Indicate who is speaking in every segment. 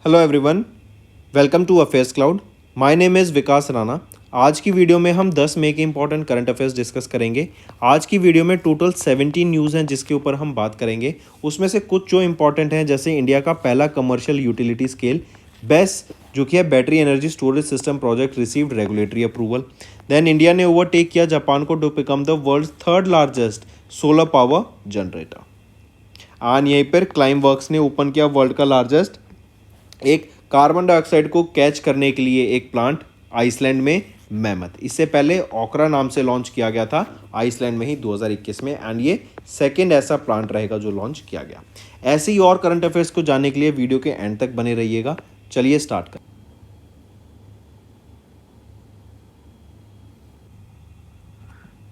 Speaker 1: Hello everyone, welcome to affairs cloud. My name is Vikas Rana. आज की video में हम 10 मई के इंपॉर्टेंट करंट अफेयर्स डिस्कस करेंगे। आज की वीडियो में टोटल 17 न्यूज़ हैं जिसके ऊपर हम बात करेंगे। उसमें से कुछ जो इंपॉर्टेंट हैं, जैसे इंडिया का पहला कमर्शियल यूटिलिटी स्केल बेस जो कि है battery energy storage system project received regulatory approval. Then India ने ओवरटेक किया जापान को to become the world third largest solar power generator. And यहीं पर क्लाइम वर्क्स ने ओपन किया वर्ल्ड का लार्जेस्ट एक कार्बन डाइऑक्साइड को कैच करने के लिए एक प्लांट आइसलैंड में मैमथ। इससे पहले ओकरा नाम से लॉन्च किया गया था आइसलैंड में ही 2021 में, एंड ये सेकंड ऐसा प्लांट रहेगा जो लॉन्च किया गया। ऐसे ही और करंट अफेयर्स को जानने के लिए वीडियो के एंड तक बने रहिएगा। चलिए स्टार्ट करें।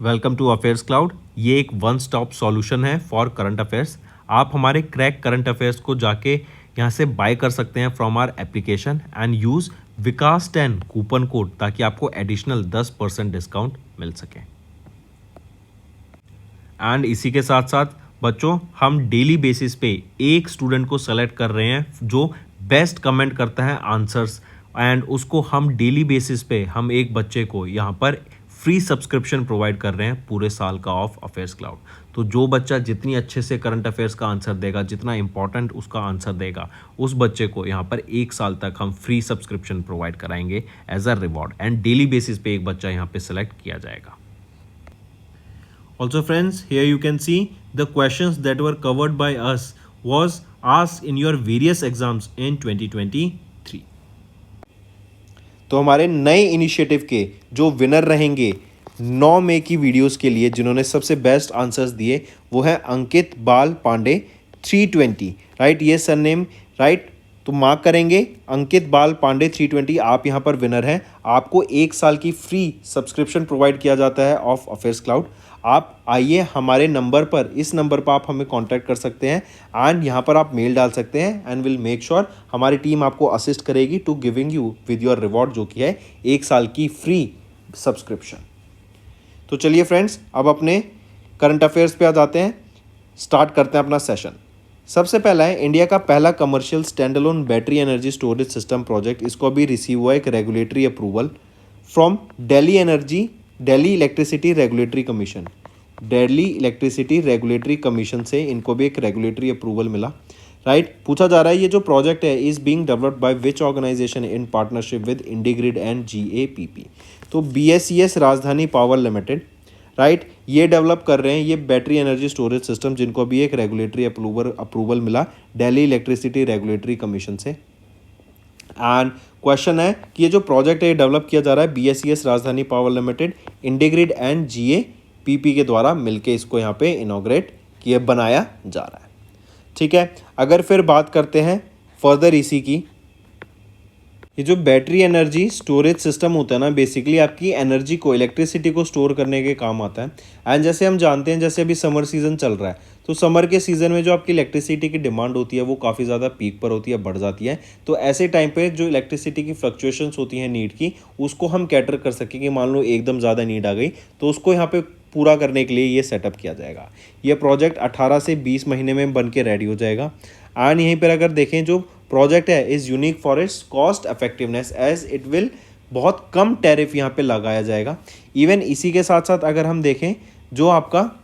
Speaker 1: Welcome to affairs cloud. ये एक वन स्टॉप सॉल्यूशन है फॉर करंट अफेयर्स। आप हमारे क्रैक करंट अफेयर्स को जाके यहाँ से बाय कर सकते हैं from our application and use Vikas 10 coupon code, ताकि आपको एडिशनल 10% डिस्काउंट मिल सके। एंड इसी के साथ साथ बच्चों, हम डेली बेसिस पे एक स्टूडेंट को सेलेक्ट कर रहे हैं जो बेस्ट कमेंट करता है आंसर्स, एंड उसको हम डेली बेसिस पे हम एक बच्चे को यहाँ पर फ्री सब्सक्रिप्शन प्रोवाइड कर रहे हैं पूरे साल का ऑफ अफेयर्स क्लाउड। तो जो बच्चा जितनी अच्छे से करंट अफेयर्स का आंसर देगा, जितना इंपॉर्टेंट उसका आंसर देगा, उस बच्चे को यहाँ पर एक साल तक हम फ्री सब्सक्रिप्शन प्रोवाइड कराएंगे as a reward, and daily basis पे एक बच्चा यहाँ पे सेलेक्ट किया जाएगा। Also friends, here you can see the questions that were covered by us was asked in your various exams in 2023. तो हमारे नए इनिशिएटिव के जो विनर रहेंगे 9 मई की वीडियोस के लिए, जिन्होंने सबसे बेस्ट आंसर्स दिए, वो है अंकित बाल पांडे 320, राइट। ये सरनेम राइट, तो मार्क करेंगे अंकित बाल पांडे 320, आप यहाँ पर विनर हैं। आपको एक साल की फ्री सब्सक्रिप्शन प्रोवाइड किया जाता है ऑफ अफेयर्स क्लाउड। आप आइए हमारे नंबर पर, इस नंबर पर आप हमें कांटेक्ट कर सकते हैं एंड यहाँ पर आप मेल डाल सकते हैं, एंड विल मेक श्योर हमारी टीम आपको असिस्ट करेगी to giving you with your reward, जो कि है एक साल की फ्री सब्सक्रिप्शन। तो चलिए फ्रेंड्स, अब अपने करंट अफेयर्स पे आ जाते हैं। स्टार्ट करते हैं अपना सेशन। सबसे पहला है इंडिया का पहला commercial standalone battery energy storage system project. इसको अभी रिसीव हुआ एक regulatory approval from Delhi electricity regulatory commission. Delhi electricity regulatory commission से इनको भी एक रेगुलेटरी अप्रूवल मिला, राइट। पूछा जा रहा है ये जो प्रोजेक्ट है is being developed by which organization in partnership with IndiGrid and GAPP। तो BSES Rajdhani power limited, right, ये डेवलप कर रहे हैं ये बैटरी एनर्जी स्टोरेज सिस्टम, जिनको भी एक रेगुलेटरी अप्रूवल मिला दिल्ली इलेक्ट्रिसिटी रेगुलेटरी कमीशन से। एंड क्वेश्चन है कि ये जो प्रोजेक्ट है डेवलप किया जा रहा है BSES Rajdhani power limited, इंडीग्रिड and GAPP के द्वारा मिलके इसको यहाँ पे इनॉग्रेट किया बनाया जा रहा है, ठीक है। अगर फिर बात करते हैं फर्दर इसी की, ये जो बैटरी एनर्जी स्टोरेज सिस्टम होता है ना, बेसिकली आपकी एनर्जी को, इलेक्ट्रिसिटी को स्टोर करने के काम आता है। एंड जैसे हम जानते हैं, जैसे अभी समर सीजन चल रहा है, तो समर के सीज़न में जो आपकी इलेक्ट्रिसिटी की डिमांड होती है वो काफ़ी ज़्यादा पीक पर होती है, बढ़ जाती है। तो ऐसे टाइम पे जो इलेक्ट्रिसिटी की फ्लक्चुएशंस होती हैं नीड की, उसको हम कैटर कर सकें कि मान लो एकदम ज़्यादा नीड आ गई, तो उसको यहाँ पे पूरा करने के लिए ये सेटअप किया जाएगा। ये प्रोजेक्ट 18 से 20 महीने में बन के रेडी हो जाएगा। एंड यहीं पर अगर देखें, जो प्रोजेक्ट है is unique for its cost effectiveness, as it will बहुत कम टैरिफ यहाँ पे लगाया जाएगा। इवन इसी के साथ साथ अगर हम देखें, जो आपका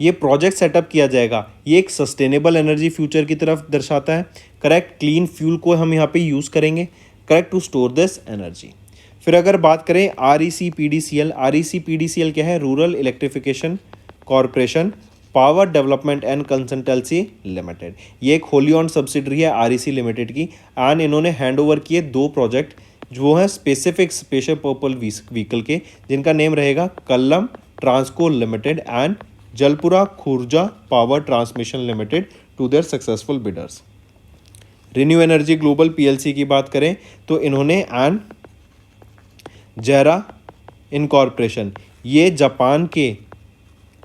Speaker 1: ये प्रोजेक्ट सेटअप किया जाएगा, ये एक सस्टेनेबल एनर्जी फ्यूचर की तरफ दर्शाता है, करेक्ट। क्लीन फ्यूल को हम यहाँ पे यूज़ करेंगे, correct, to store this energy. फिर अगर बात करें REC-PDCL क्या है, rural electrification corporation power development and consultancy limited. ये एक होली ऑन सब्सिडरी है REC लिमिटेड की। एंड इन्होंने हैंड ओवर किए 2 प्रोजेक्ट जो हैं स्पेसिफिक स्पेशल पर्पल व्हीकल के, जिनका नेम रहेगा Kallam Transco limited and Jalpura Khurja power transmission limited to their successful bidders. ReNew energy global PLC की बात करें तो इन्होंने एंड जेरा इनकॉर्पोरेशन, ये जापान के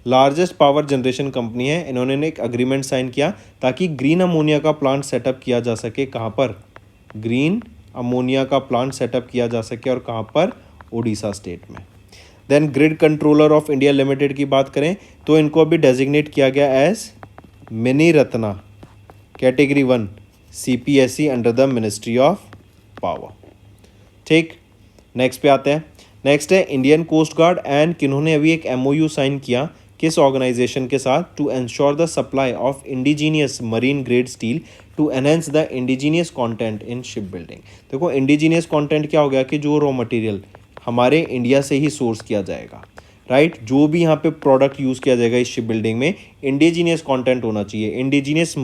Speaker 1: लार्जेस्ट पावर जनरेशन कंपनी है, इन्होंने एक अग्रीमेंट साइन किया ताकि ग्रीन अमोनिया का प्लांट सेटअप किया जा सके। कहाँ पर? ग्रीन अमोनिया का प्लांट सेटअप किया जा सके, और कहाँ पर? उड़ीसा स्टेट में। Then grid controller of India limited की बात करें तो इनको अभी डेजिग्नेट किया गया as mini Ratna category 1 CPSE under the ministry of power. ठीक, नेक्स्ट पे आते हैं। नेक्स्ट है इंडियन कोस्ट गार्ड एंड किन्होंने अभी एक MOU साइन किया किस ऑर्गेनाइजेशन के साथ, to ensure the supply of indigenous marine grade steel to enhance the indigenous content in ship building. देखो इंडिजीनियस कंटेंट क्या हो गया कि जो रॉ मटेरियल हमारे इंडिया से ही सोर्स किया जाएगा, राइट जो भी यहाँ पे प्रोडक्ट यूज़ किया जाएगा इस शिप बिल्डिंग में इंडिजीनियस कंटेंट होना चाहिए, indigenous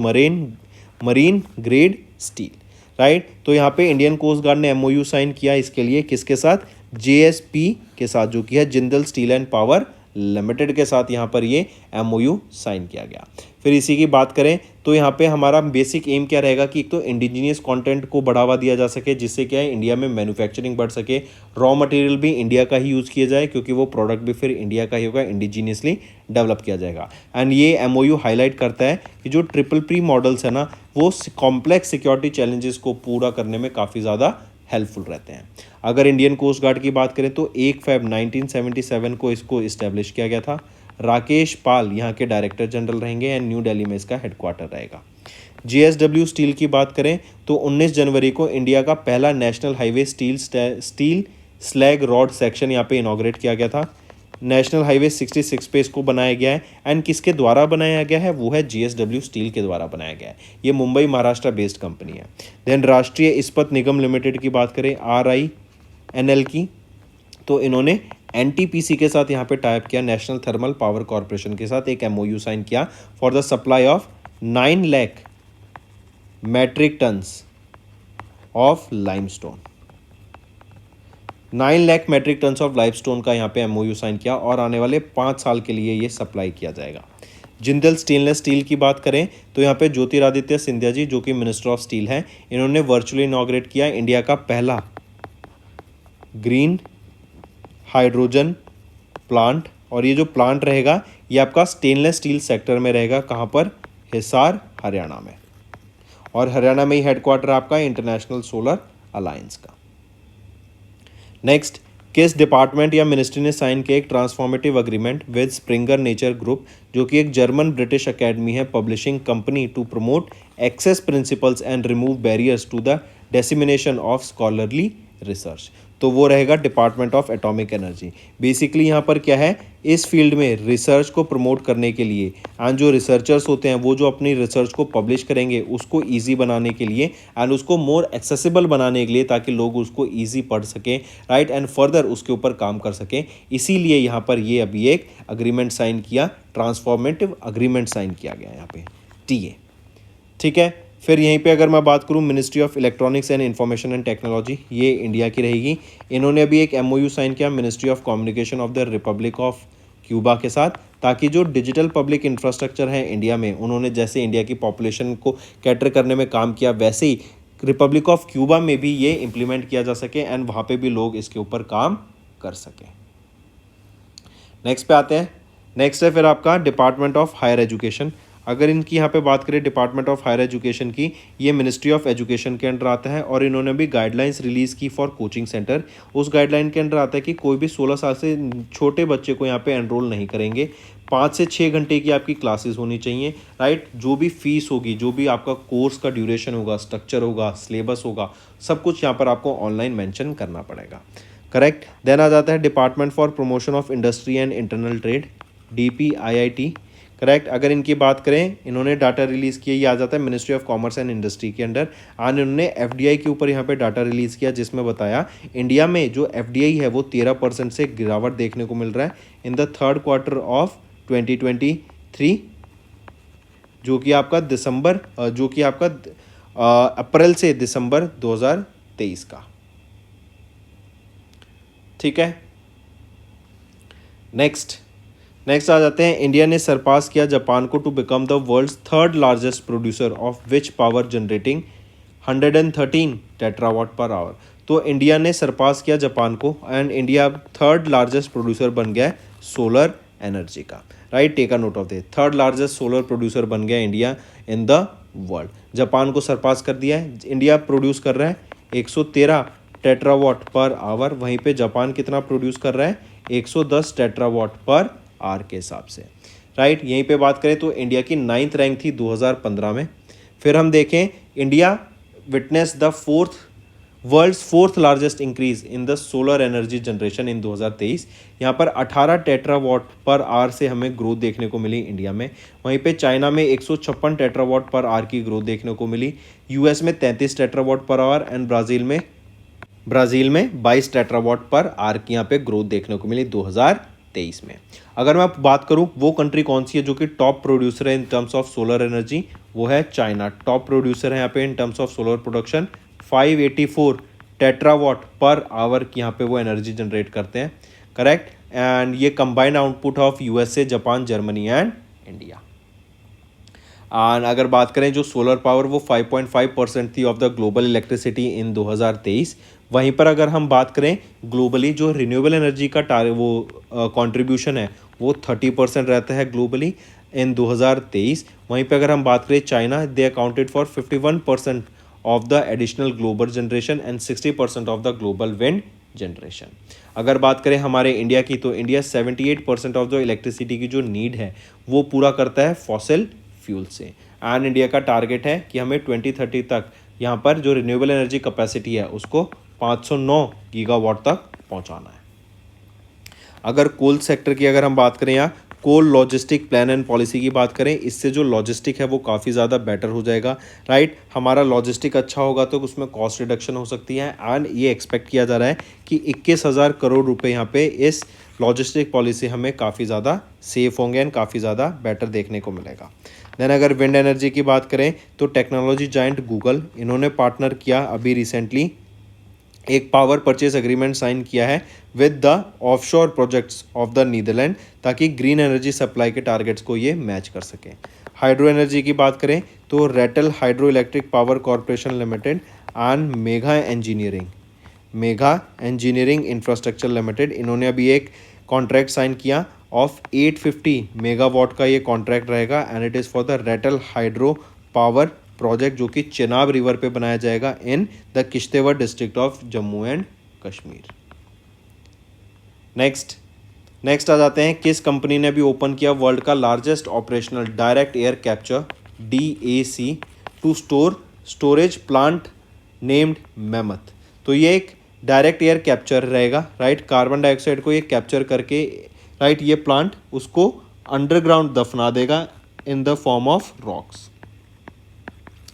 Speaker 1: marine grade steel, right. तो यहाँ पे इंडियन कोस्ट गार्ड ने MOU साइन किया इसके लिए किसके साथ, JSP के साथ, जो कि है Jindal steel and power limited के साथ यहाँ पर ये MOU साइन किया गया। फिर इसी की बात करें तो यहाँ पे हमारा बेसिक एम क्या रहेगा कि एक तो इंडिजीनियस कंटेंट को बढ़ावा दिया जा सके, जिससे क्या है इंडिया में मैन्युफैक्चरिंग बढ़ सके, रॉ मटेरियल भी इंडिया का ही यूज़ किया जाए क्योंकि वो प्रोडक्ट भी फिर इंडिया का ही होगा, इंडिजीनियसली डेवलप किया जाएगा। एंड ये MOU हाईलाइट करता है कि जो ट्रिपल प्री मॉडल्स है ना वो कॉम्प्लेक्स सिक्योरिटी चैलेंजेस को पूरा करने में काफ़ी ज़्यादा हेल्पफुल रहते हैं। अगर इंडियन कोस्ट गार्ड की बात करें तो 1 फरवरी 1977 को इसको इस्टेब्लिश किया गया था। राकेश पाल यहाँ के डायरेक्टर जनरल रहेंगे एंड न्यू दिल्ली में इसका हेडक्वार्टर रहेगा। JSW स्टील की बात करें तो 19 जनवरी को इंडिया का पहला national highway steel slag rod section यहाँ पे इनॉग्रेट किया गया था। नेशनल हाईवे 66 पे इसको बनाया गया है एंड किसके द्वारा बनाया गया है, वो है JSW स्टील के द्वारा बनाया गया है। ये मुंबई महाराष्ट्र बेस्ड कंपनी है। देन राष्ट्रीय इस्पात निगम लिमिटेड की बात करें RINL की, तो इन्होंने NTPC के साथ यहाँ पे टाइप किया, नेशनल थर्मल पावर कॉरपोरेशन के साथ एक MOU साइन किया for the supply of 9 lakh metric tons of limestone. 9 lakh metric tons of limestone का यहाँ पे MOU साइन किया और आने वाले 5 साल के लिए ये सप्लाई किया जाएगा। जिंदल स्टेनलेस स्टील की बात करें तो यहाँ पे ज्योतिरादित्य सिंधिया जी जो कि मिनिस्टर ऑफ स्टील हैं, इन्होंने वर्चुअली इनॉग्रेट किया इंडिया का पहला ग्रीन हाइड्रोजन प्लांट। और ये जो प्लांट रहेगा ये आपका स्टेनलेस स्टील सेक्टर में रहेगा, कहाँ पर, हिसार हरियाणा में। और हरियाणा में ही हेडक्वार्टर आपका इंटरनेशनल सोलर अलायंस का। नेक्स्ट, किस डिपार्टमेंट या मिनिस्ट्री ने साइन किया एक transformative agreement with Springer Nature group, जो कि एक जर्मन ब्रिटिश अकेडमी है publishing company, to promote access principles and remove barriers to the dissemination of scholarly research. तो वो रहेगा department of atomic energy. Basically यहाँ पर क्या है, इस फील्ड में रिसर्च को प्रमोट करने के लिए एंड जो रिसर्चर्स होते हैं वो जो अपनी रिसर्च को पब्लिश करेंगे उसको ईजी बनाने के लिए एंड उसको मोर एक्सेसिबल बनाने के लिए, ताकि लोग उसको ईजी पढ़ सकें, राइट, एंड फर्दर उसके ऊपर काम कर सकें। इसीलिए यहाँ पर ये अभी एक अग्रीमेंट साइन किया, ट्रांसफॉर्मेटिव अग्रीमेंट साइन किया गया यहाँ पे, TA। ठीक है, फिर यहीं पे अगर मैं बात करूं ministry of electronics and information and technology, ये इंडिया की रहेगी। इन्होंने अभी एक MOU साइन किया ministry of communication of the Republic of Cuba के साथ, ताकि जो डिजिटल पब्लिक इंफ्रास्ट्रक्चर है इंडिया में, उन्होंने जैसे इंडिया की पॉपुलेशन को कैटर करने में काम किया, वैसे ही रिपब्लिक ऑफ क्यूबा में भी ये इम्प्लीमेंट किया जा सके एंड वहाँ पर भी लोग इसके ऊपर काम कर सकें। नेक्स्ट पे आते हैं। नेक्स्ट है फिर आपका डिपार्टमेंट ऑफ हायर एजुकेशन। अगर इनकी यहाँ पे बात करें डिपार्टमेंट ऑफ हायर एजुकेशन की, ये मिनिस्ट्री ऑफ एजुकेशन के अंडर आता है और इन्होंने भी गाइडलाइंस रिलीज़ की फॉर कोचिंग सेंटर। उस गाइडलाइन के अंडर आता है कि कोई भी 16 साल से छोटे बच्चे को यहाँ पे एनरोल नहीं करेंगे। 5 से 6 घंटे की आपकी क्लासेस होनी चाहिए, राइट। जो भी फीस होगी, जो भी आपका कोर्स का ड्यूरेशन होगा, स्ट्रक्चर होगा, सिलेबस होगा, सब कुछ यहाँ पर आपको ऑनलाइन मेंशन करना पड़ेगा, करेक्ट। देन आ जाता है department for promotion of industry and internal trade, DPIIT, correct. अगर इनकी बात करें, इन्होंने डाटा रिलीज़ किया, ये आ जाता है ministry of commerce and industry के अंडर। एंड इन्होंने FDI के ऊपर यहाँ पे डाटा रिलीज़ किया, जिसमें बताया इंडिया में जो FDI है वो 13% से गिरावट देखने को मिल रहा है in the third quarter of 2023, जो कि आपका अप्रैल से दिसंबर 2023 का। ठीक है, नेक्स्ट आ जाते हैं। इंडिया ने सरपास किया जापान को to become the world's third largest producer of which power generating 113 terawatt per hour. तो इंडिया ने सरपास किया जापान को and India third largest producer बन गया है सोलर एनर्जी का, right. Take a note of this, third largest solar producer बन गया India in the world. Japan को सरपास कर दिया है। इंडिया प्रोड्यूस कर रहा है 113 टेट्रावाट पर आवर, वहीं पे जापान कितना प्रोड्यूस कर रहा है, 110 टेट्रावाट पर आवर के हिसाब से, राइट। यहीं पे बात करें तो इंडिया की 9th रैंक थी 2015 में। फिर हम देखें, India witness the world's fourth largest increase in the solar energy generation in 2023। यहाँ पर 18 टेट्रावाट पर आवर से हमें ग्रोथ देखने को मिली इंडिया में। वहीं पे चाइना में 156 टेट्रावाट पर आवर की ग्रोथ देखने को मिली, यूएस में 33 टेट्रावाट पर आवर एंड ब्राज़ील में 22 टेट्रावाट पर आवर की यहाँ पे ग्रोथ देखने को मिली 2023 में। अगर मैं बात करूँ वो कंट्री कौन सी है जो कि टॉप प्रोड्यूसर है in terms of solar energy, वो है चाइना। टॉप प्रोड्यूसर है यहाँ पे in terms of solar production, 584 terawatt per hour की यहाँ पे वो एनर्जी जनरेट करते हैं, करेक्ट। एंड ये combined output of USA, Japan, Germany and India. And अगर बात करें जो सोलर पावर वो 5.5% थी of the global electricity in 2023। वहीं पर अगर हम बात करें ग्लोबली जो रिन्यूएबल एनर्जी का कंट्रीब्यूशन है वो 30% रहता है ग्लोबली इन 2023। वहीं पे अगर हम बात करें China, they accounted for 51% of the additional global generation and 60% of the global wind generation. अगर बात करें हमारे इंडिया की, तो इंडिया 78% ऑफ द इलेक्ट्रिसिटी की जो नीड है वो पूरा करता है फॉसिल फ्यूल से। एंड इंडिया का टारगेट है कि हमें 2030 तक यहाँ पर जो रिन्यूएबल एनर्जी कैपेसिटी है उसको 509 गीगावाट तक पहुँचाना है। अगर कोल सेक्टर की अगर हम बात करें या कोल लॉजिस्टिक प्लान एंड पॉलिसी की बात करें, इससे जो लॉजिस्टिक है वो काफ़ी ज़्यादा बेटर हो जाएगा, राइट। हमारा लॉजिस्टिक अच्छा होगा तो उसमें कॉस्ट रिडक्शन हो सकती है। एंड ये एक्सपेक्ट किया जा रहा है कि 21,000 करोड़ रुपए यहाँ पे इस लॉजिस्टिक पॉलिसी हमें काफ़ी ज़्यादा सेफ होंगे एंड काफ़ी ज़्यादा बेटर देखने को मिलेगा। देन अगर विंड एनर्जी की बात करें तो टेक्नोलॉजी जाइंट गूगल, इन्होंने पार्टनर किया अभी रिसेंटली एक पावर परचेज एग्रीमेंट साइन किया है with the offshore projects of the Netherland, ताकि ग्रीन एनर्जी सप्लाई के टारगेट्स को ये मैच कर सकें। हाइड्रो एनर्जी की बात करें तो Ratle hydro electric power corporation limited and Megha engineering infrastructure limited, इन्होंने अभी एक कॉन्ट्रैक्ट साइन किया ऑफ 850 मेगावाट का ये कॉन्ट्रैक्ट रहेगा and it is for the Ratle hydro power project जो कि चेनाब रिवर पे बनाया जाएगा in the Kishtwar district of Jammu and Kashmir. Next आ जाते हैं, किस कंपनी ने भी ओपन किया वर्ल्ड का largest operational direct air capture DAC to storage plant named Mammoth. तो ये एक डायरेक्ट एयर कैप्चर रहेगा, राइट। कार्बन डाइऑक्साइड को ये कैप्चर करके, राइट, ये प्लांट उसको अंडरग्राउंड दफना देगा in the form of rocks,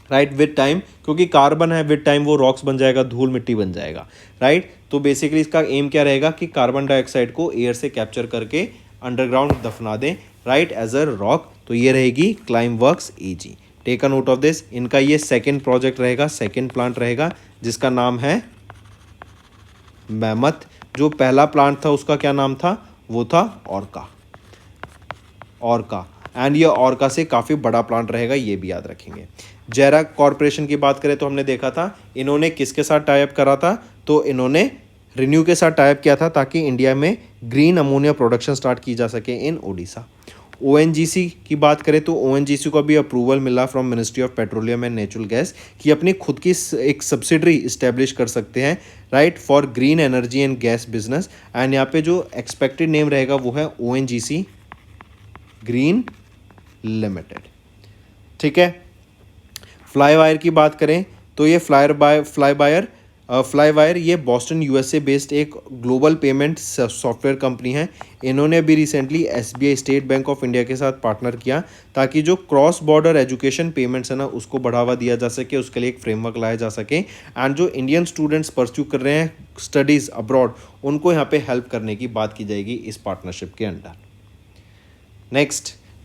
Speaker 1: right, with time, क्योंकि कार्बन है, विद टाइम वो रॉक्स बन जाएगा, धूल मिट्टी बन जाएगा, राइट। तो बेसिकली इसका एम क्या रहेगा कि कार्बन डाइऑक्साइड को एयर से कैप्चर करके अंडरग्राउंड दफना दें, राइट, एज अ रॉक। तो ये रहेगी Climeworks AG। Take a note of this. इनका ये सेकेंड प्रोजेक्ट रहेगा, सेकेंड प्लांट रहेगा जिसका नाम है मेमथ। जो पहला प्लांट था उसका क्या नाम था, वो था ऑर्का एंड ये ऑर्का से काफ़ी बड़ा प्लांट रहेगा, ये भी याद रखेंगे। जेरा कॉरपोरेशन की बात करें तो हमने देखा था इन्होंने किसके साथ टाइप करा था, तो इन्होंने रिन्यू के साथ टाइप किया था ताकि इंडिया में ग्रीन अमोनिया प्रोडक्शन स्टार्ट की जा सके इन ओडिशा। ONGC की बात करें तो ONGC को भी अप्रूवल मिला from ministry of petroleum and natural gas कि अपनी खुद की एक सब्सिडरी इस्टेब्लिश कर सकते हैं, right, for green energy and gas business. And यहाँ पे जो एक्सपेक्टेड नेम रहेगा वो है ONGC ग्रीन लिमिटेड, ठीक है। फ्लाईवायर की बात करें तो ये फ्लाईवायर ये बॉस्टन USA बेस्ड एक ग्लोबल पेमेंट सॉफ्टवेयर कंपनी है। इन्होंने अभी recently SBI state bank of India के साथ पार्टनर किया ताकि जो क्रॉस बॉर्डर एजुकेशन पेमेंट्स है ना उसको बढ़ावा दिया जा सके, उसके लिए एक फ्रेमवर्क लाया जा सके। एंड जो इंडियन स्टूडेंट्स परस्यू कर रहे हैं स्टडीज़ अब्रॉड उनको यहाँ पे हेल्प करने की बात की जाएगी इस पार्टनरशिप के अंडर।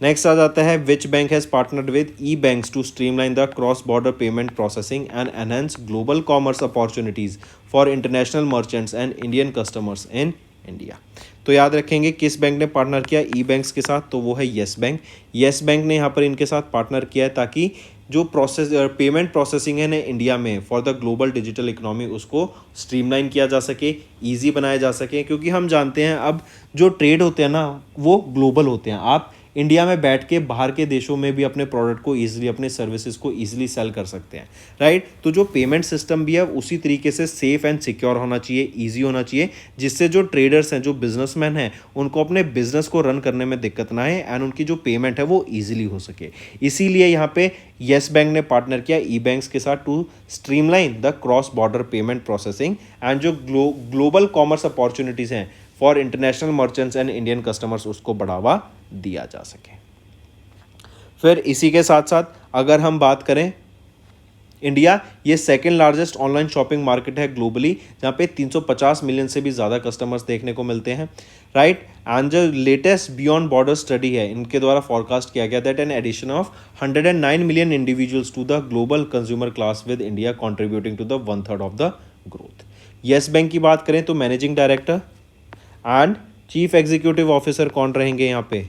Speaker 1: नेक्स्ट आ जाता है, which bank has partnered with e-banks to streamline the cross border payment processing and enhance global commerce opportunities for international merchants and Indian customers in India. तो याद रखेंगे किस बैंक ने पार्टनर किया ई-बैंक्स के साथ, तो वो है येस बैंक। येस बैंक ने यहाँ पर इनके साथ पार्टनर किया है ताकि जो पेमेंट प्रोसेसिंग है ना इंडिया में for the global digital economy उसको स्ट्रीमलाइन किया जा सके, ईजी बनाया जा सके। क्योंकि हम जानते हैं अब जो ट्रेड होते हैं ना वो ग्लोबल होते हैं। आप इंडिया में बैठ के बाहर के देशों में भी अपने प्रोडक्ट को ईजिली, अपने सर्विसेज को ईजिली सेल कर सकते हैं, राइट। तो जो पेमेंट सिस्टम भी है उसी तरीके से सेफ एंड सिक्योर होना चाहिए, ईजी होना चाहिए, जिससे जो ट्रेडर्स हैं, जो बिजनेसमैन हैं, उनको अपने बिजनेस को रन करने में दिक्कत ना आए एंड उनकी जो पेमेंट है वो ईजिली हो सके। इसीलिए यहाँ पे येस बैंक ने पार्टनर किया ई बैंक्स के साथ to streamline the cross border payment processing and जो ग्लोबल कॉमर्स अपॉर्चुनिटीज़ हैं for international merchants and Indian customers, उसको बढ़ावा दिया जा सके। फिर इसी के साथ साथ अगर हम बात करें, इंडिया ये second largest online shopping market है ग्लोबली, जहाँ पे 350 मिलियन से भी ज़्यादा कस्टमर्स देखने को मिलते हैं, राइट। एंड जो लेटेस्ट बियॉन्ड बॉर्डर स्टडी है, इनके द्वारा फॉरकास्ट किया गया that an addition of 109 million individuals to the global consumer class with India contributing to the 1/3 of the growth. Yes Bank की बात करें तो managing director and chief executive officer कौन रहेंगे यहाँ पे,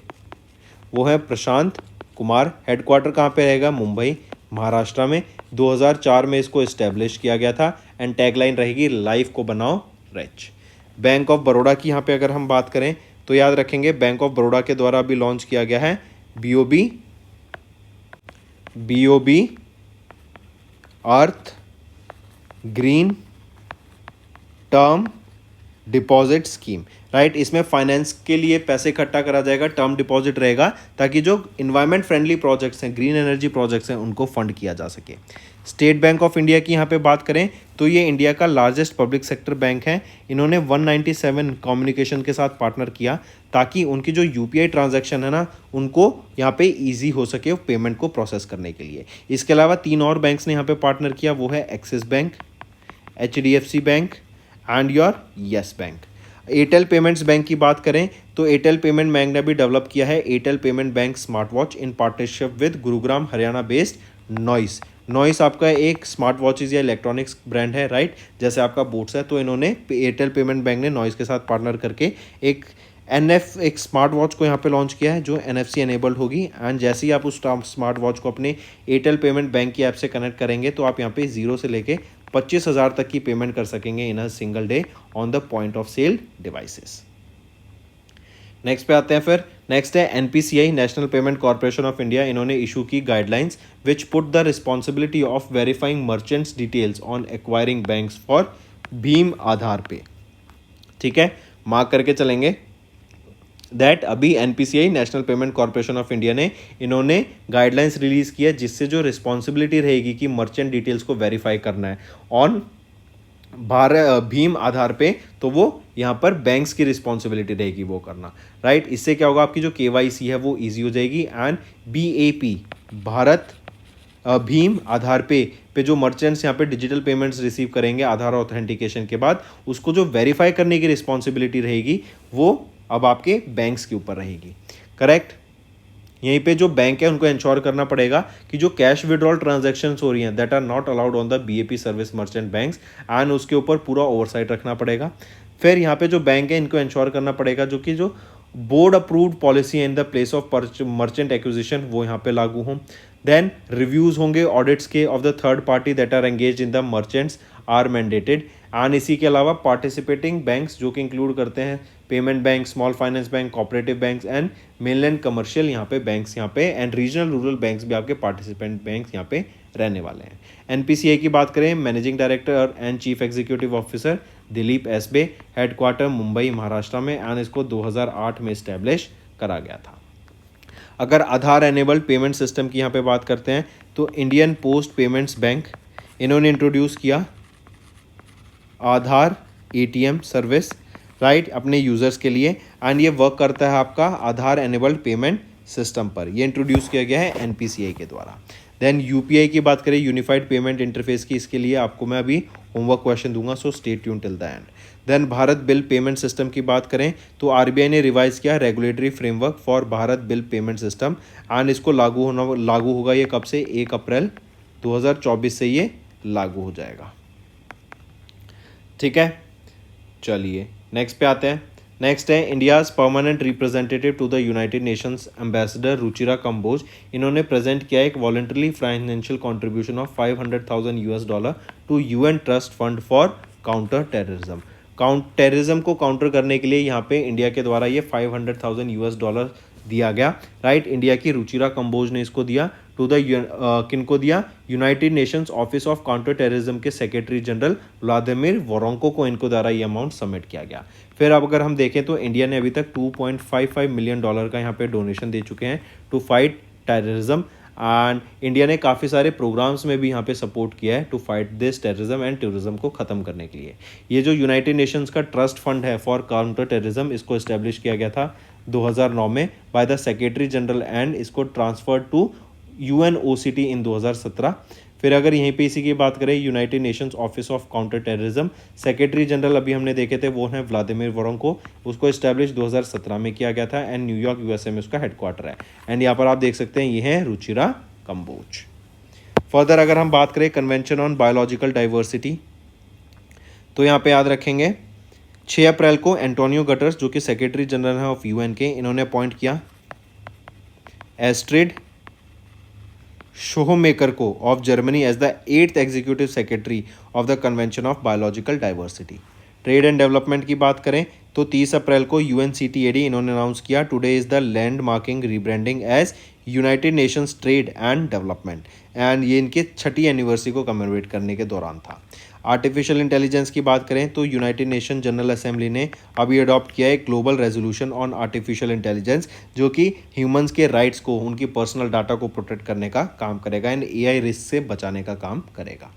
Speaker 1: वो है प्रशांत कुमार। हेडक्वार्टर कहाँ पे रहेगा, मुंबई महाराष्ट्र में। 2004 में इसको इस्टेब्लिश किया गया था एंड टैगलाइन रहेगी लाइफ को बनाओ रिच। बैंक ऑफ बड़ौदा की यहाँ पे अगर हम बात करें तो याद रखेंगे बैंक ऑफ बड़ौदा के द्वारा अभी लॉन्च किया गया है BOB earth green term deposit scheme, right. इसमें फाइनेंस के लिए पैसे इकट्ठा करा जाएगा, टर्म डिपॉजिट रहेगा, ताकि जो इन्वायरमेंट फ्रेंडली प्रोजेक्ट्स हैं, ग्रीन एनर्जी प्रोजेक्ट्स हैं, उनको फंड किया जा सके। स्टेट बैंक ऑफ इंडिया की यहाँ पे बात करें तो ये इंडिया का लार्जेस्ट पब्लिक सेक्टर बैंक है। इन्होंने 197 कम्युनिकेशन के साथ पार्टनर किया ताकि उनकी जो यूपीआई ट्रांजैक्शन है ना, उनको यहाँ पे ईजी हो सके पेमेंट को प्रोसेस करने के लिए। इसके अलावा 3 और बैंक्स ने यहाँ पे पार्टनर किया, वो है axis bank, HDFC bank and your yes bank. Airtel payments bank की बात करें तो एयरटेल पेमेंट बैंक ने भी डेवलप किया है Airtel payment bank smart watch in partnership with Gurugram Haryana based noise. Noise आपका एक स्मार्ट वॉचेज या इलेक्ट्रॉनिक्स ब्रांड है, राइट, जैसे आपका बोट्स है। तो इन्होंने एयरटेल पेमेंट बैंक ने नॉइस के साथ पार्टनर करके एक स्मार्ट वॉच को यहाँ पे लॉन्च किया है जो NFC एनेबल्ड होगी। एंड जैसे ही आप उस स्मार्ट वॉच को अपने एयरटेल पेमेंट बैंक की ऐप से कनेक्ट करेंगे तो आप यहाँ पे 0 से लेके 25,000 तक की पेमेंट कर सकेंगे in a single day on the point of sale devices. Next पे आते हैं। फिर नेक्स्ट है NPCI, national payment corporation of India. इन्होंने इशू की guidelines which put the responsibility of verifying merchants details on acquiring banks for भीम Aadhaar pay. ठीक है, मार्क करके चलेंगे दैट अभी NPCI, national payment corporation of India ने इन्होंने गाइडलाइंस रिलीज किया जिससे जो रिस्पॉन्सिबिलिटी रहेगी कि मर्चेंट डिटेल्स को वेरीफाई करना है ऑन भीम आधार पे, तो वो यहाँ पर बैंक्स की रिस्पॉन्सिबिलिटी रहेगी वो करना, राइट। इससे क्या होगा, आपकी जो KYC है वो ईजी हो जाएगी एंड BAP भारत भीम आधार पे जो मर्चेंट्स यहाँ पे डिजिटल पेमेंट्स रिसीव करेंगे आधार ऑथेंटिकेशन के बाद, उसको जो वेरीफाई करने की रिस्पॉन्सिबिलिटी रहेगी वो अब आपके बैंक्स के ऊपर रहेगी, करेक्ट। यहीं पे जो बैंक है उनको इंश्योर करना पड़ेगा कि जो कैश विड्रॉल ट्रांजैक्शंस हो रही हैं that are not allowed on the BAP service merchant banks and उसके ऊपर पूरा ओवरसाइट रखना पड़ेगा। फिर यहाँ पे जो बैंक है इनको इंश्योर करना पड़ेगा जो कि जो board approved policy in the place of merchant acquisition वो यहाँ पे लागू हों। देन रिव्यूज़ होंगे ऑडिट्स के of the third party that are engage in the merchants are mandated. And इसी के अलावा पार्टिसिपेटिंग बैंक्स जो कि इंक्लूड करते हैं payment bank, small finance bank, cooperative banks and mainland commercial यहाँ पे बैंक्स यहाँ पे एंड रीजनल रूरल बैंक्स भी आपके पार्टिसिपेंट बैंक्स यहाँ पे रहने वाले हैं। NPCI की बात करें, managing director and chief executive officer Dilip Asbe, headquarter Mumbai Maharashtra में एंड इसको 2008 में इस्टेब्लिश करा गया था। अगर आधार एनेबल्ड पेमेंट सिस्टम की यहाँ पे बात करते हैं तो इंडियन पोस्ट पेमेंट्स बैंक इन्होंने इंट्रोड्यूस किया आधार ATM सर्विस, राइट, अपने यूज़र्स के लिए एंड ये वर्क करता है आपका आधार एनेबल्ड पेमेंट सिस्टम पर। ये इंट्रोड्यूस किया गया है NPCI के द्वारा। देन UPI की बात करें, यूनिफाइड पेमेंट इंटरफेस की, इसके लिए आपको मैं अभी होमवर्क क्वेश्चन दूंगा, so stay tune till the end. Then Bharat bill payment system की बात करें तो RBI ने रिवाइज किया regulatory framework for Bharat bill payment system and इसको लागू होगा ये कब से, 1 अप्रैल 2024 से ये लागू हो जाएगा। ठीक है, चलिए नेक्स्ट पे आते हैं। नेक्स्ट है India's permanent representative to the United Nations ambassador Ruchira Kamboj. इन्होंने प्रेजेंट किया एक voluntary financial contribution of $500,000 to UN trust fund for counter terrorism. Terrorism को काउंटर करने के लिए यहाँ पे इंडिया के द्वारा ये $500,000 दिया गया, राइट। इंडिया की रुचिरा कंबोज ने इसको दिया टू द किनको दिया, United Nations office of counter terrorism के सेक्रेटरी जनरल व्लादिमीर वोरोंको को इनको द्वारा ये अमाउंट सबमिट किया गया। फिर अब अगर हम देखें तो इंडिया ने अभी तक $2.55 मिलियन का यहाँ पे डोनेशन दे चुके हैं to fight terrorism, and India ने काफ़ी सारे प्रोग्राम्स में भी यहाँ पे सपोर्ट किया है to fight this terrorism and terrorism को ख़त्म करने के लिए। ये जो यूनाइटेड नेशंस का ट्रस्ट फंड है फॉर काउंटर टेररिज्म, इसको इस्टेब्लिश किया गया था 2009 में by the secretary general and इसको ट्रांसफर टू UNOCT इन 2017। फिर अगर यहीं पे इसी की बात करें, United Nations office of counter terrorism secretary general अभी हमने देखे थे वो हैं व्लादिमीर वोरोंको, उसको इस्टेब्लिश 2017 में किया गया था एंड न्यूयॉर्क USA में उसका हेडक्वार्टर है। एंड यहाँ पर आप देख सकते हैं ये है रुचिरा कंबोज। फर्दर अगर हम बात करें कन्वेंशन ऑन बायोलॉजिकल डाइवर्सिटी, तो यहाँ पे याद रखेंगे 6 अप्रैल को एंटोनियो गटर्स जो कि सेक्रेटरी जनरल है ऑफ UN के, इन्होंने अपॉइंट किया एस्ट्रिड शोहमेकर को of Germany as the 8th executive secretary of the convention of biological diversity. Trade and development की बात करें तो 30 अप्रैल को UNCTAD इन्होंने अनाउंस किया today is the land marking rebranding as United Nations trade and development, and ये इनके 6ठी anniversary को कमेमोरेट करने के दौरान था। आर्टिफिशियल इंटेलिजेंस की बात करें तो यूनाइटेड नेशन जनरल असेंबली ने अभी अडॉप्ट किया है global resolution on artificial intelligence, जो कि ह्यूमंस के राइट्स को, उनकी पर्सनल डाटा को प्रोटेक्ट करने का काम करेगा एंड AI रिस्क से बचाने का काम करेगा।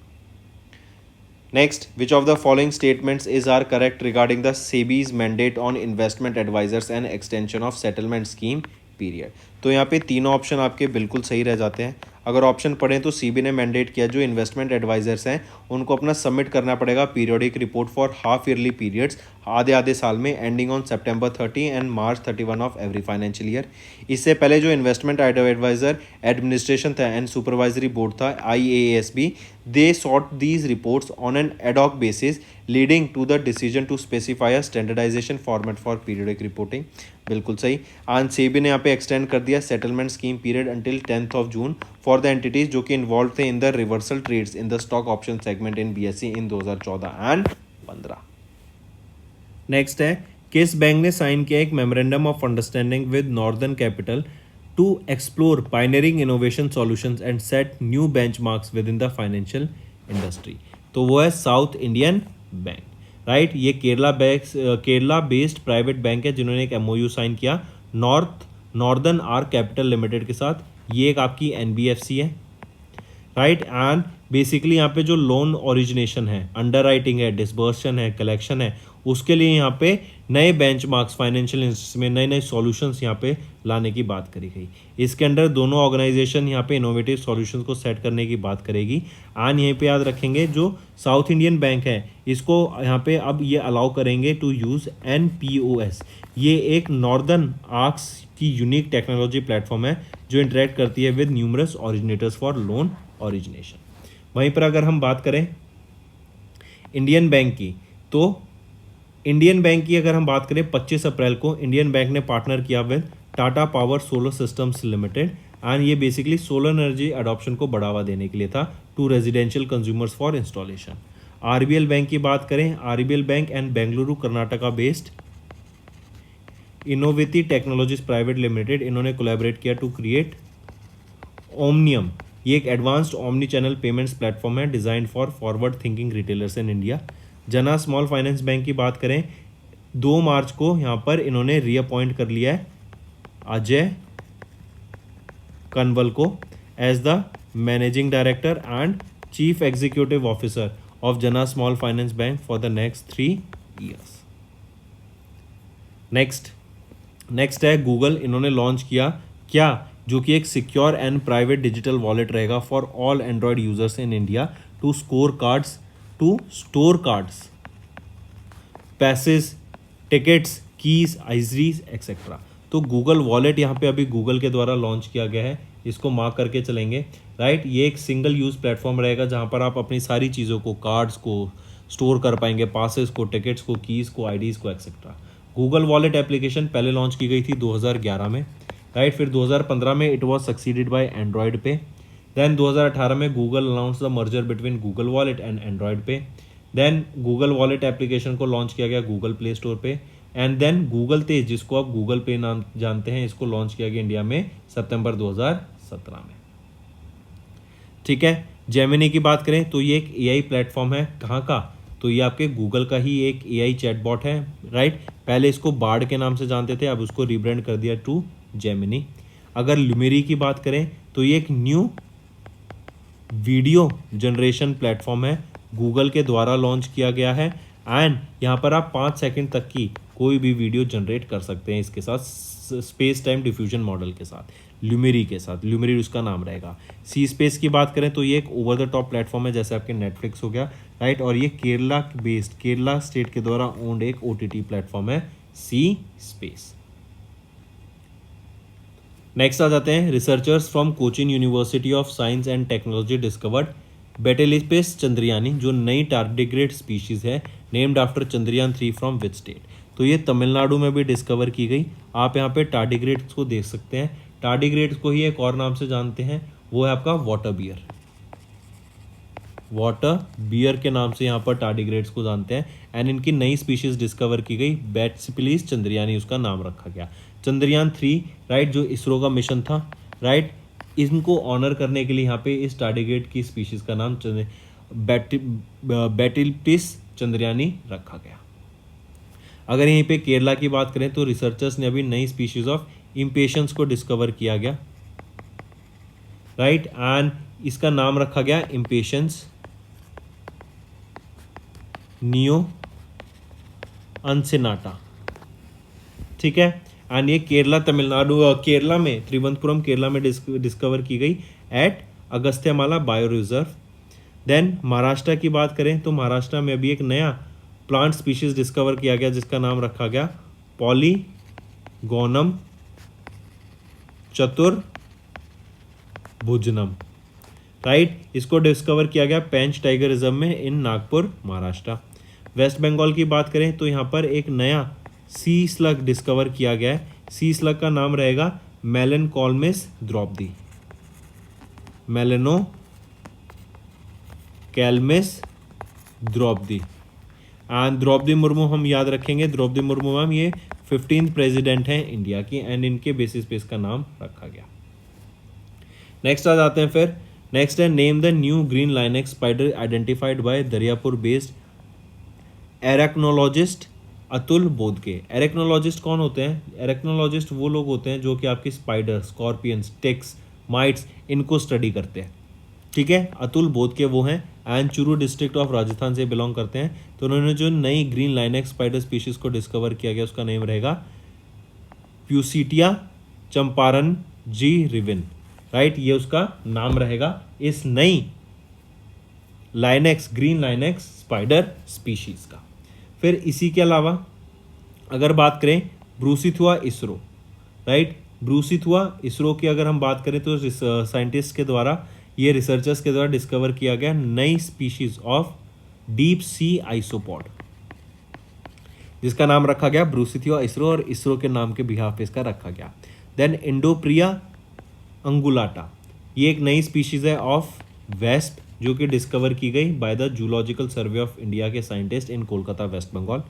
Speaker 1: Next, which of the following statements is are correct regarding the SEBI's mandate on investment advisers and extension of settlement scheme period. तो यहाँ पे तीनों ऑप्शन आपके बिल्कुल सही रह जाते हैं। अगर ऑप्शन पढ़ें तो सीबी ने मैंडेट किया जो इन्वेस्टमेंट एडवाइजर्स हैं उनको अपना सबमिट करना पड़ेगा periodic report for half yearly periods आधे आधे साल में एंडिंग ऑन September 30 एंड March 31 of every financial year. इससे पहले जो इन्वेस्टमेंट एडवाइजर एडमिनिस्ट्रेशन था एंड सुपरवाइजरी बोर्ड था IASB, they sought these reports on an ad hoc basis leading to the decision to specify a standardization format for periodic reporting. बिल्कुल सही। And SEBI ने यहाँ पे एक्सटेंड कर दिया settlement scheme period until 10th of June for the entities जो कि involve थे in the reversal trades in the stock option segment in BSE in 2014 and 15। Next है, किस बैंक ने साइन किया एक memorandum of understanding with Northern Capital to explore pioneering innovation solutions and set new benchmarks within the financial industry. तो वो है south Indian bank, right. ये Kerala based private bank है जिन्होंने एक MOU साइन किया नॉर्दर्न आर्क कैपिटल लिमिटेड के साथ। ये एक आपकी NBFC है, राइट। एंड बेसिकली यहाँ पे जो लोन ओरिजिनेशन है, अंडर राइटिंग है, डिसबर्सन है, कलेक्शन है, उसके लिए यहाँ पे नए बेंचमार्क्स फाइनेंशियल इंस्टीट्यूट्स में नए नए सॉल्यूशंस यहाँ पे लाने की बात करी गई। इसके अंडर दोनों ऑर्गेनाइजेशन यहाँ पे इनोवेटिव सॉल्यूशंस को सेट करने की बात करेगी। एंड यहीं पे याद रखेंगे जो साउथ इंडियन बैंक है इसको यहाँ पे अब ये अलाउ करेंगे टू यूज़ NPOS। ये एक नॉर्दर्न आर्क्स की यूनिक टेक्नोलॉजी प्लेटफॉर्म है जो इंटरेक्ट करती है with numerous originators for loan origination. वहीं पर अगर हम बात करें इंडियन बैंक की, तो इंडियन बैंक की अगर हम बात करें 25 अप्रैल को इंडियन बैंक ने पार्टनर किया with Tata power solar systems limited and ये बेसिकली सोलर एनर्जी अडॉप्शन को बढ़ावा देने के लिए था to residential consumers for installation. RBL bank की बात करें, RBL bank and Bengaluru Karnataka based innovative technologies private limited, इन्होंने कोलैबोरेट किया टू क्रिएट ओमनियम। ये एक advanced omni channel payments platform है design for forward thinking retailers in India. Jana small finance bank की बात करें 2 मार्च को यहाँ पर इन्होंने रीअपॉइंट कर लिया है अजय कनवल को as the managing director and chief executive officer of Jana small finance bank for the next 3 years। Next है गूगल, इन्होंने लॉन्च किया क्या, जो कि एक secure and private digital wallet रहेगा for all Android users in India to store cards passes tickets keys आइजरीज एक्सेट्रा। तो गूगल वॉलेट यहाँ पे अभी गूगल के द्वारा लॉन्च किया गया है, इसको मार्क करके चलेंगे, राइट। ये एक सिंगल यूज़ प्लेटफॉर्म रहेगा जहाँ पर आप अपनी सारी चीज़ों को, कार्ड्स को स्टोर कर पाएंगे, पासेस को, टिकट्स को, कीज़ को, आईडीज़ को एक्सेट्रा। गूगल वॉलेट एप्लीकेशन पहले लॉन्च की गई थी 2011 में, राइट। फिर 2015 में it was succeeded by Android पे। देन 2018 में Google announce the merger between Google wallet and Android पे। देन गूगल वॉलेट एप्लीकेशन को लॉन्च किया गया गूगल प्ले स्टोर पे। एंड देन गूगल तेज, जिसको आप गूगल पे नाम जानते हैं, इसको लॉन्च किया गया इंडिया में सितंबर 2017 में। ठीक है, जेमिनी की बात करें तो ये एक एआई प्लेटफॉर्म है, कहाँ का, तो ये आपके गूगल का ही एक एआई चैटबॉट है, राइट। पहले इसको बार्ड के नाम से जानते थे, अब उसको रिब्रांड कर दिया टू जेमिनी। अगर ल्यूमेरी की बात करें तो ये एक न्यू वीडियो जनरेशन प्लेटफॉर्म है, गूगल के द्वारा लॉन्च किया गया है, एंड यहाँ पर आप 5 सेकंड तक की कोई भी वीडियो जनरेट कर सकते हैं इसके साथ, स्पेस टाइम डिफ्यूजन मॉडल के साथ, ल्यूमेरी के साथ, ल्यूमेरी उसका नाम रहेगा। सी स्पेस की बात करें तो ये एक ओवर द टॉप प्लेटफॉर्म है, जैसे आपके नेटफ्लिक्स हो गया, राइट, और ये केरला बेस्ड, केरला स्टेट के द्वारा ओन्ड एक ओटीटी प्लेटफॉर्म है सी स्पेस। नेक्स्ट आ जाते हैं, researchers from Cochin university of science and technology discovered Batillipes chandrayaani, जो नई टार्डिग्रेड स्पीशीज है, named after Chandrayaan 3 from which state, तो ये तमिलनाडु में भी डिस्कवर की गई। आप यहाँ पे टार्डिग्रेड्स को देख सकते हैं, टार्डिग्रेड्स को ही एक और नाम से जानते हैं, वो है आपका वाटर बियर, वाटर बियर के नाम से यहाँ पर टार्डिग्रेड्स को जानते हैं, एंड इनकी नई स्पीशीज डिस्कवर की गई, बेटेलिस्पेस चंद्रयानी उसका नाम रखा गया। चंद्रयान 3, राइट, जो इसरो का मिशन था, राइट, इनको ऑनर करने के लिए यहाँ पे इस टार्डिग्रेड की स्पीशीज का नाम बेटेलिस्पेस चंद्रयानी रखा गया। अगर यहीं पे केरला की बात करें तो रिसर्चर्स ने अभी नई स्पीशीज ऑफ इम्पेशंस को डिस्कवर किया गया, राइट, एंड इसका नाम रखा गया इम्पेशंस नियो अनसेनाटा। ठीक है, एंड ये केरला तमिलनाडु, केरला में त्रिवंतपुरम केरला में डिस्कवर की गई at Agasthyamala bio reserve. Then Maharashtra की बात करें तो महाराष्ट्र में अभी एक नया प्लांट स्पीशीज डिस्कवर किया गया, जिसका नाम रखा गया पॉलीगोनम चतुर्भुजनम, राइट, इसको डिस्कवर किया गया पेंच टाइगर रिजर्व में इन नागपुर महाराष्ट्र। वेस्ट बंगाल की बात करें तो यहाँ पर एक नया सी स्लग डिस्कवर किया गया है, सी स्लग का नाम रहेगा मेलेनकॉलमिस द्रौपदी, मेलेनो कैलमिस द्रौपदी, एंड द्रौपदी मुर्मू हम याद रखेंगे, द्रौपदी मुर्मू मैम ये 15th प्रेसिडेंट हैं इंडिया की, एंड इनके बेसिस पे इसका नाम रखा गया। नेक्स्ट आ जाते हैं फिर, नेक्स्ट है name the new green lynx spider identified by Dariyapur based arachnologist Atul Bodke. Arachnologist कौन होते हैं? एरेक्नोलॉजिस्ट वो लोग होते हैं जो कि आपकी स्पाइडर, स्कॉर्पियंस, टिक्स, माइट्स, इनको स्टडी करते हैं। ठीक है, अतुल बोदके वो हैं, and Churu district of Rajasthan से बिलोंग करते हैं। तो उन्होंने जो नई ग्रीन लाइनेक्स स्पाइडर स्पीशीज को डिस्कवर किया गया, उसका नेम रहेगा प्यूसिटिया चंपारण जी रिविन, राइट, ये उसका नाम रहेगा इस नई Linux, green lynx spider species का। फिर इसी के अलावा अगर बात करें ब्रूसिथुआ इसरो, राइट, ब्रूसिथुआ इसरो की अगर हम बात करें तो साइंटिस्ट के द्वारा, ये रिसर्चर्स के द्वारा डिस्कवर किया गया नई species of deep sea isopod, जिसका नाम रखा गया ब्रूसिथुआ इसरो, और इसरो के नाम के बिहाफ पे इसका रखा गया। देन इंडोप्रिया अंगुलाटा, ये एक नई स्पीशीज है ऑफ वेस्प, जो कि डिस्कवर की गई by the zoological survey of India के scientist in Kolkata, west Bengal.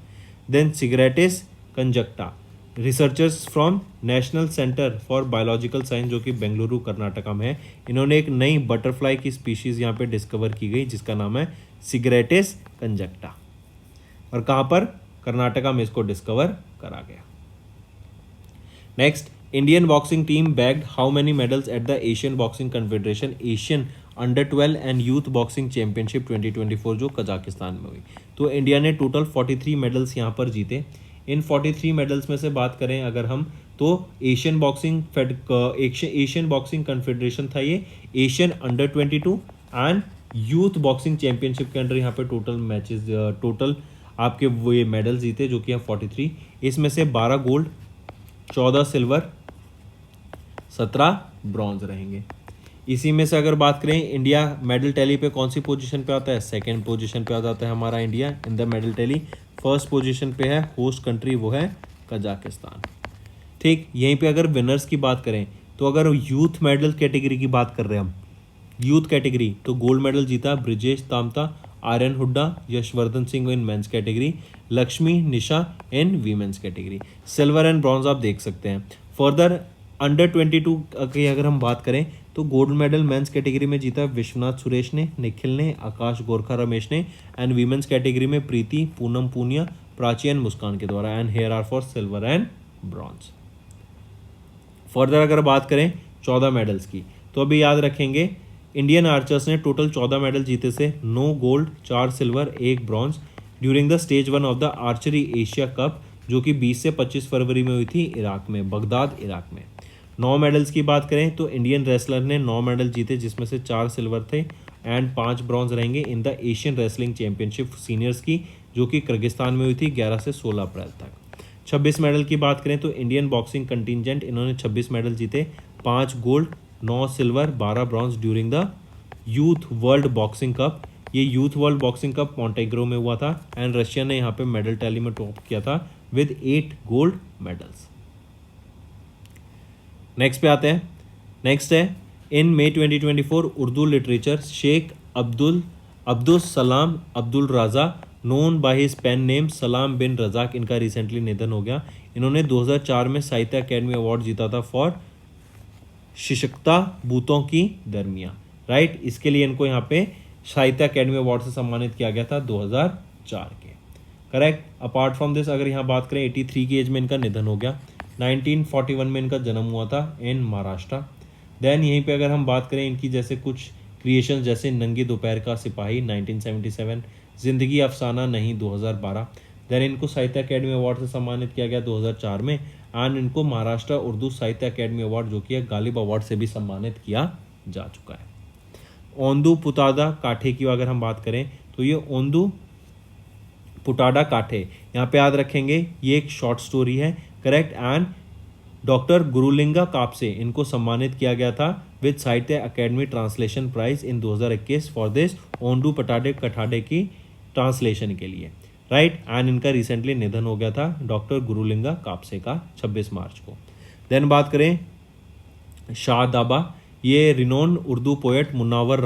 Speaker 1: Then Sigaretis conjuncta, researchers from national centre for biological science, जो कि बेंगलुरु कर्नाटका में है, इन्होंने एक नई बटरफ्लाई की स्पीशीज यहाँ पे डिस्कवर की गई, जिसका नाम है सिगरेटिस कंजक्टा, और कहाँ पर? कर्नाटका में इसको डिस्कवर करा गया। Next, Indian boxing team bagged how many medals at the Asian boxing confederation Asian under 12 and youth boxing championship 2024 जो कजाकिस्तान में हुई। तो इंडिया ने टोटल 43 मेडल्स यहाँ पर जीते। इन 43 मेडल्स में से बात करें अगर हम, तो एशियन बॉक्सिंग कन्फेडरेशन था ये, Asian under 22 and youth boxing championship के अंडर यहाँ पे टोटल मैचेस, टोटल आपके वो ये मेडल जीते, जो कि हैं 43। इसमें से 12 गोल्ड, 14 सिल्वर, 17 ब्रॉन्ज रहेंगे। इसी में से अगर बात करें इंडिया मेडल टैली पे कौन सी पोजीशन पे आता है? सेकंड पोजीशन पे आ जाता है हमारा India in the medal tally. First position पे है होस्ट कंट्री, वो है कजाकिस्तान। ठीक, यहीं पे अगर विनर्स की बात करें तो अगर यूथ मेडल कैटेगरी की बात कर रहे हैं हम, यूथ कैटेगरी, तो गोल्ड मेडल जीता Brijesh Tamta Aryan Hooda, Yashvardhan Singh in men's category, Lakshmi Nisha in women's category. Silver and bronze आप देख सकते हैं। फर्दर अंडर 22 की अगर हम बात करें तो गोल्ड मेडल मेंस कैटेगरी में जीता विश्वनाथ सुरेश ने, निखिल ने, आकाश गोरखा रमेश ने, एंड वीमेंस कैटेगरी में प्रीति, पूनम पूनिया, प्राची एंड मुस्कान के द्वारा। And here are for silver and bronze. Further अगर बात करें 14 मेडल्स की तो अभी याद रखेंगे इंडियन आर्चर्स ने टोटल 14 मेडल जीते से 9 gold, 4 silver, 1 bronze during the stage 1 of the archery Asia cup, जो कि 20 से 25 फरवरी में हुई थी इराक में, बगदाद इराक में। 9 मेडल्स की बात करें तो इंडियन रेसलर ने 9 मेडल जीते, जिसमें से 4 सिल्वर थे एंड 5 ब्रॉन्ज रहेंगे in the Asian wrestling championship seniors की, जो कि किर्गिस्तान में हुई थी 11 से 16 अप्रैल तक। 26 मेडल की बात करें तो इंडियन बॉक्सिंग कंटिजेंट इन्होंने 26 मेडल जीते, 5 gold, 9 silver, 12 bronze during the youth world boxing cup. ये यूथ वर्ल्ड बॉक्सिंग कप मॉन्टेग्रो में हुआ था एंड रशिया ने यहाँ पे मेडल टैली में टॉप किया था विद 8 गोल्ड मेडल्स। नेक्स्ट पे आते हैं। नेक्स्ट है इन मई 2024 Urdu literature Sheikh Abdul Salam Abdul Raja known by his pen name Salam bin Razzaq, इनका रिसेंटली निधन हो गया। इन्होंने 2004 में साहित्य अकेडमी अवार्ड जीता था फॉर शिशकता बूतों की दरमिया, राइट। इसके लिए इनको यहाँ पे साहित्य अकेडमी अवार्ड से सम्मानित किया गया था 2004 के, करेक्ट। अपार्ट फ्रॉम दिस अगर यहाँ बात करें 83 की एज में इनका निधन हो गया। 1941 में इनका जन्म हुआ था इन महाराष्ट्र। देन यहीं पे अगर हम बात करें इनकी जैसे कुछ क्रिएशंस जैसे नंगी दोपहर का सिपाही 1977, जिंदगी अफसाना नहीं 2012। देन इनको साहित्य अकेडमी अवार्ड से सम्मानित किया गया 2004 में एंड इनको महाराष्ट्र उर्दू साहित्य अकेडमी अवार्ड जो कि गालिब अवार्ड से भी सम्मानित किया जा चुका है। ओंदू पुतादा काठे की अगर हम बात करें तो ये ओंदू पुटाडा काठे, यहाँ पे याद रखेंगे ये एक शॉर्ट स्टोरी है, correct. And doctor Gurulinga Kapse इनको सम्मानित किया गया था with Sahitya Akademi translation prize in 2021 for this Ondu Patade Kathade की ट्रांसलेशन के लिए, राइट। एंड इनका रिसेंटली निधन हो गया था डॉक्टर गुरुलिंगा कापसे का 26 मार्च को। देन बात करें शाहदाबा, ये renowned Urdu poet Munawwar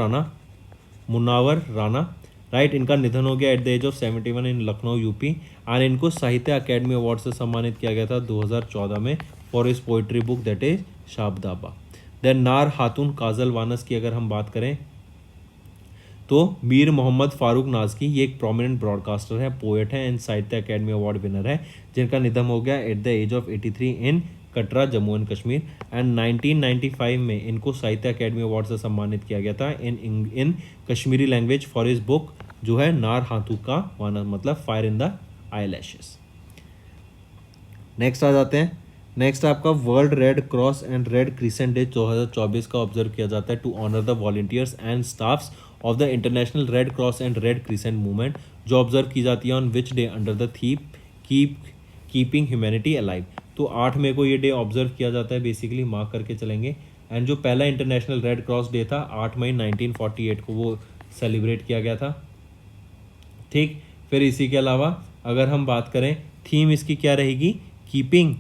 Speaker 1: Rana, right. इनका निधन हो गया at the age of 71 in Lucknow UP and इनको साहित्य अकेडमी अवार्ड से सम्मानित किया गया था 2014 में for his poetry book that is Shahdaba. Then नार खातून काजल वानस की अगर हम बात करें तो मीर मोहम्मद फारूक नाजकी, ये एक प्रोमिनेंट ब्रॉडकास्टर है, पोएट है and Sahitya Akademi award winner है, जिनका निधन हो गया at the age of 83 in Katra Jammu and Kashmir. And 1995 में इनको साहित्य अकेडमी अवार्ड से सम्मानित किया गया था in Kashmiri language for his book जो है नार हाथू का वाना, मतलब fire in the eyelashes. Next आ जाते हैं। नेक्स्ट आपका world red cross and red crescent day 2024 का ऑब्जर्व किया जाता है to honour the volunteers and staffs of the international red cross and red crescent movement, जो ऑब्जर्व की जाती है on which day under the theme keeping humanity alive. तो 8 मई को ये डे ऑब्जर्व किया जाता है, बेसिकली मार्क करके चलेंगे। एंड जो पहला इंटरनेशनल रेड क्रॉस डे था 8 मई 1948 को वो सेलिब्रेट किया गया था, ठीक। फिर इसी के अलावा अगर हम बात करें थीम इसकी क्या रहेगी, keeping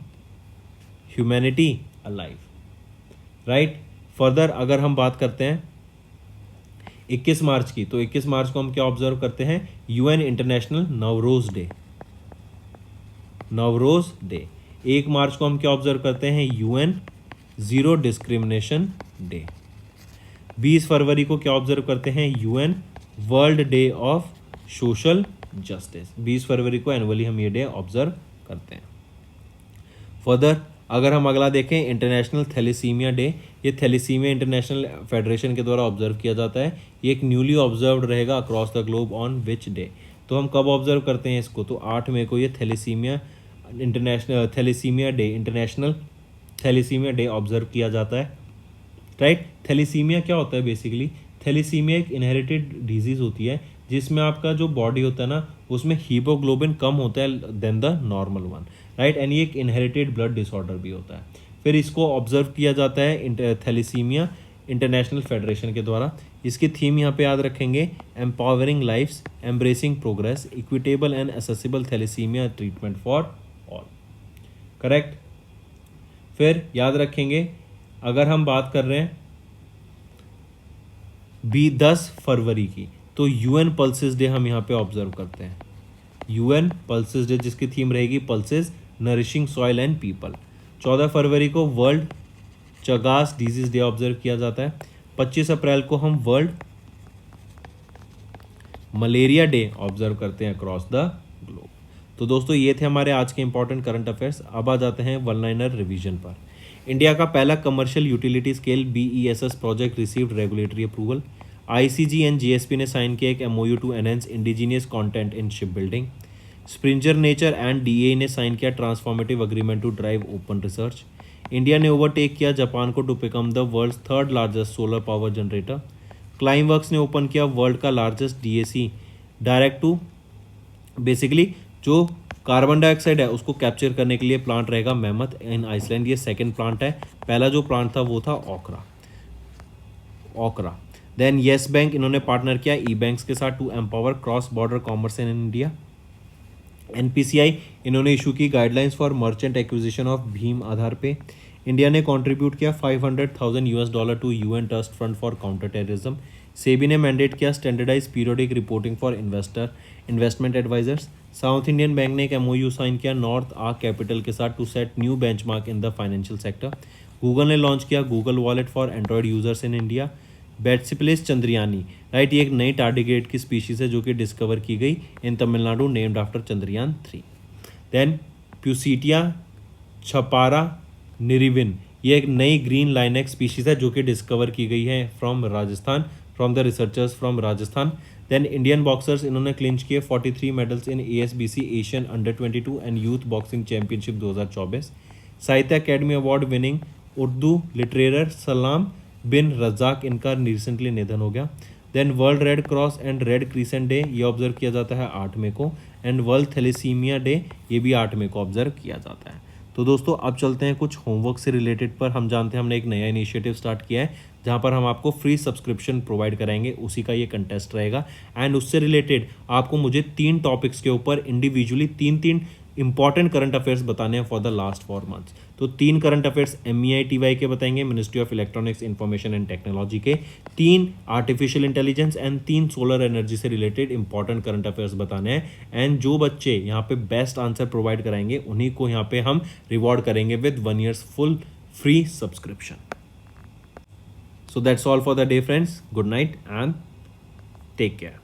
Speaker 1: humanity alive, right. Further अगर हम बात करते हैं 21 मार्च की, तो 21 मार्च को हम क्या ऑब्जर्व करते हैं, यूएन इंटरनेशनल नवरोज डे। 1 मार्च को हम क्या ऑब्जर्व करते हैं, यूएन जीरो डिस्क्रिमिनेशन डे। 20 फरवरी को क्या ऑब्जर्व करते हैं, UN world day of social justice. 20 फरवरी को एनुअली हम ये डे ऑब्जर्व करते हैं। फर्दर अगर हम अगला देखें इंटरनेशनल थैलेसीमिया डे, ये थैलेसीमिया इंटरनेशनल फेडरेशन के द्वारा ऑब्जर्व किया जाता है। ये एक न्यूली ऑब्जर्व्ड रहेगा across the globe on which day. तो हम कब ऑब्जर्व करते हैं इसको, तो 8 मई को ये thalassemia day, international thalassemia day observe किया जाता है, राइट। थैलेसीमिया क्या होता है, बेसिकली थैलेसीमिया एक इनहेरिटेड डिजीज होती है जिसमें आपका जो बॉडी होता है ना उसमें हीमोग्लोबिन कम होता है then the normal one, right. And ये एक इनहेरिटेड ब्लड डिसऑर्डर भी होता है। फिर इसको ऑब्जर्व किया जाता है थैलेसीमिया इंटरनेशनल फेडरेशन के द्वारा। इसकी थीम यहाँ पे याद रखेंगे, empowering lives, embracing progress, equitable and accessible thalassemia treatment for all, correct. फिर याद रखेंगे अगर हम बात कर रहे हैं 10 फरवरी की, तो यूएन पल्सेस डे हम यहाँ पे ऑब्जर्व करते हैं। यूएन पल्सेस डे जिसकी थीम रहेगी pulses nourishing soil and people. 14 फरवरी को world Chagas disease day observe किया जाता है। 25 अप्रैल को हम वर्ल्ड मलेरिया डे ऑब्जर्व करते हैं अक्रॉस द ग्लोब। तो दोस्तों ये थे हमारे आज के इंपॉर्टेंट करंट अफेयर्स। अब आ जाते हैं वन लाइनर रिवीजन पर। इंडिया का पहला commercial utility scale BESS project received regulatory approval. ICG and GSP ने साइन किया एक MOU to enhance indigenous content in ship building. Springer Nature and DAE ने साइन किया transformative agreement to drive open research. India ने overtake किया Japan को to become the world's third largest solar power generator. Climeworks ने open किया world का largest DAC direct to basically जो carbon dioxide है उसको कैप्चर करने के लिए प्लांट रहेगा मेमथ इन आइसलैंड। ये सेकंड प्लांट है, पहला जो प्लांट था वो था ओकरा। देन येस बैंक इन्होंने पार्टनर किया ई बैंक्स के साथ to empower cross border commerce in India. NPCI इन्होंने इशू की guidelines for merchant acquisition of भीम आधार पे। इंडिया ने कंट्रीब्यूट किया $500,000 to UN trust fund for counter terrorism. SEBI ने मैंडेट किया standardise periodic reporting for investment advisers. South Indian bank ने एक MOU sign किया नॉर्थ आर्क कैपिटल के साथ to set new benchmark in the financial sector. Google ने launch किया Google wallet for Android users in India. Batillipes chandrayaani right, ये एक नई टार्डिग्रेड की स्पीशीज है जो कि डिस्कवर की गई in Tamil Nadu named after Chandrayaan 3। Then प्यूसिटिया छपारा निरिविन, ये एक नई ग्रीन लाइनेक्स स्पीशीज है जो कि डिस्कवर की गई है from the researchers from Rajasthan. Then Indian boxers इन्होंने क्लिंच किए 43 medals in ASBC Asian under twenty two and youth boxing championship 2024। Sahitya Akademi award winning Urdu literature Salam bin Razak इनका रिसेंटली निधन हो गया। Then world red cross and red crescent day ये ऑब्जर्व किया जाता है 8 मई को। एंड वर्ल्ड थैलेसीमिया डे ये भी 8 मई को ऑब्जर्व किया जाता है। तो दोस्तों अब चलते हैं कुछ होमवर्क से रिलेटेड पर। हम जानते हैं हमने एक नया इनिशिएटिव स्टार्ट किया है जहाँ पर हम आपको फ्री सब्सक्रिप्शन प्रोवाइड कराएंगे, उसी का ये कंटेस्ट रहेगा। एंड उससे रिलेटेड आपको मुझे 3 टॉपिक्स के ऊपर इंडिविजुअली 3 इंपॉर्टेंट करंट अफेयर्स बताने हैं फॉर द लास्ट 4 मंथ्स। तो 3 करंट अफेयर्स MEITY के बताएंगे, ministry of electronics information and technology के, 3 artificial intelligence and 3 solar energy से रिलेटेड इंपॉर्टेंट करंट अफेयर्स बताने हैं। एंड जो बच्चे यहाँ पे बेस्ट आंसर प्रोवाइड कराएंगे उन्हीं को यहाँ पे हम रिवॉर्ड करेंगे with 1 year full free subscription. So that's all for the day friends. Good night and take care.